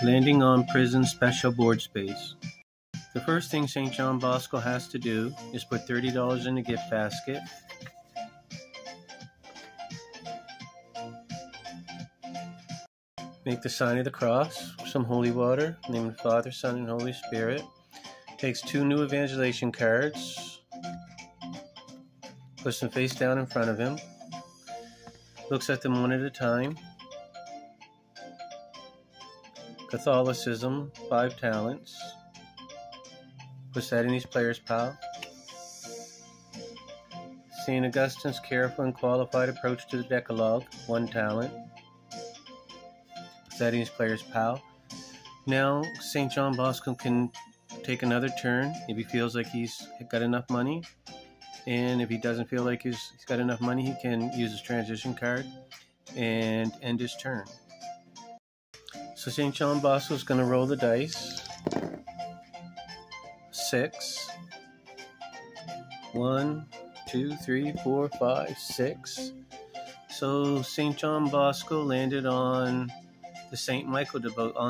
Landing on prison special board space. The first thing St. John Bosco has to do is put $30 in the gift basket. Make the sign of the cross, some holy water, in the name of the Father, Son, and Holy Spirit. Takes 2 new evangelization cards, puts them face down in front of him, looks at them one at a time. Catholicism, 5 talents. Puts that in his player's pal. St. Augustine's careful and qualified approach to the Decalogue, 1 talent. Puts that in his player's pal. Now, St. John Bosco can take another turn if he feels like he's got enough money. And if he doesn't feel like he's got enough money, he can use his transition card and end his turn. So St. John Bosco is going to roll the dice. 6. 1, 2, 3, 4, 5, 6. So St. John Bosco landed on the St. Michael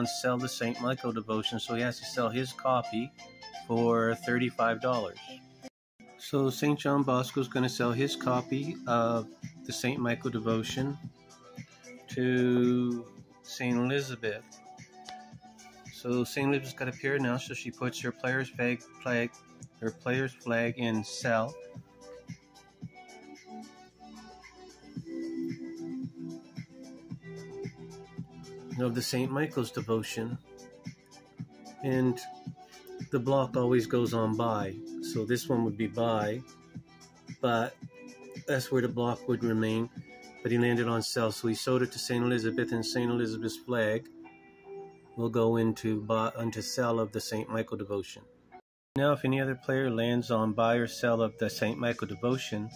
sell the St. Michael devotion, so he has to sell his copy for $35. So St. John Bosco is going to sell his copy of the St. Michael devotion to St. Elizabeth. So St. Elizabeth's got a pair now, so she puts her player's flag in sell. Of the St. Michael's devotion, and the block always goes on buy, so this one would be buy, but that's where the block would remain. But he landed on sell, so he sold it to St. Elizabeth, and St. Elizabeth's flag will go into sell of the St. Michael devotion. Now, if any other player lands on buy or sell of the St. Michael devotion,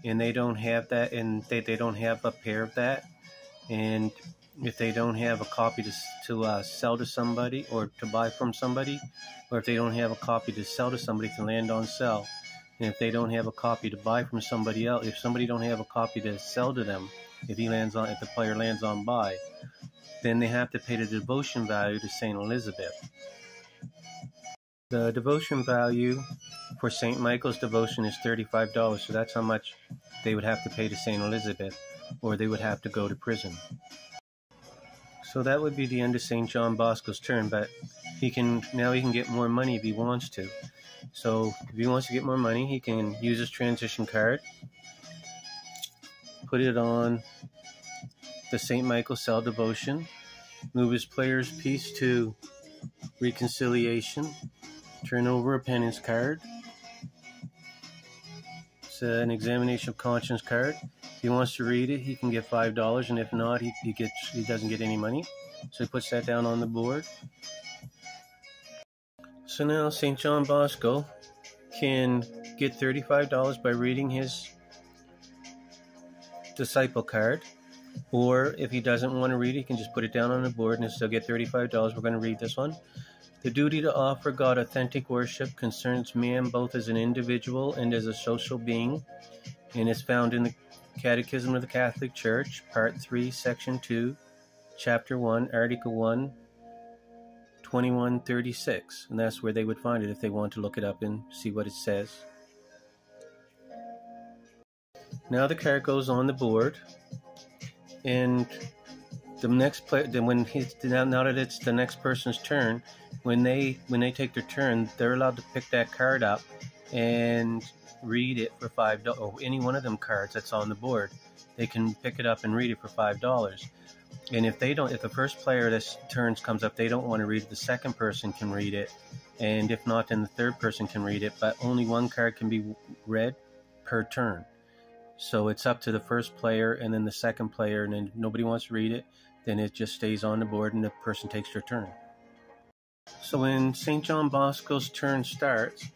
and they don't have that, and they don't have a pair of that, and if they don't have a copy to sell to somebody or to buy from somebody, or if they don't have a copy to sell to somebody, to land on sell. And if they don't have a copy to buy from somebody else, if somebody don't have a copy to sell to them, if the player lands on buy, then they have to pay the devotion value to St. Elizabeth. The devotion value for St. Michael's devotion is $35, so that's how much they would have to pay to St. Elizabeth, or they would have to go to prison. So that would be the end of St. John Bosco's turn, but he can get more money if he wants to. So if he wants to get more money, he can use his transition card, put it on the St. Michael Cell devotion, move his player's piece to reconciliation, turn over a penance card. It's an examination of conscience card. If he wants to read it, he can get $5, and if not, he doesn't get any money. So he puts that down on the board. So now St. John Bosco can get $35 by reading his disciple card, or if he doesn't want to read it, he can just put it down on the board and he'll still get $35. We're going to read this one. The duty to offer God authentic worship concerns man both as an individual and as a social being, and is found in the Catechism of the Catholic Church, Part 3, Section 2, Chapter 1, Article 1, 2136. And that's where they would find it if they want to look it up and see what it says. Now the card goes on the board, and the next player, now that it's the next person's turn, when they take their turn, they're allowed to pick that card up and read it for $5, or any one of them cards that's on the board. They can pick it up and read it for $5. And if the first player that's turns comes up, they don't want to read it, the second person can read it, and if not, then the third person can read it. But only one card can be read per turn. So it's up to the first player and then the second player, and then nobody wants to read it, then it just stays on the board and the person takes their turn. So when St. John Bosco's turn starts,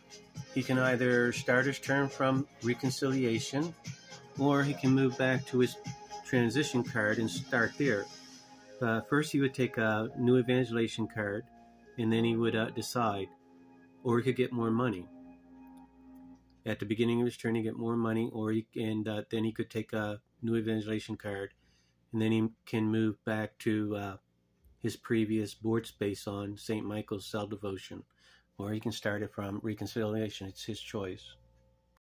he can either start his turn from reconciliation, or he can move back to his transition card and start there. First he would take a new evangelization card, and then he would decide, or he could get more money. At the beginning of his turn, he get more money, or then he could take a new evangelization card, and then he can move back to his previous board space on St. Michael's cell devotion, or he can start it from reconciliation. It's his choice.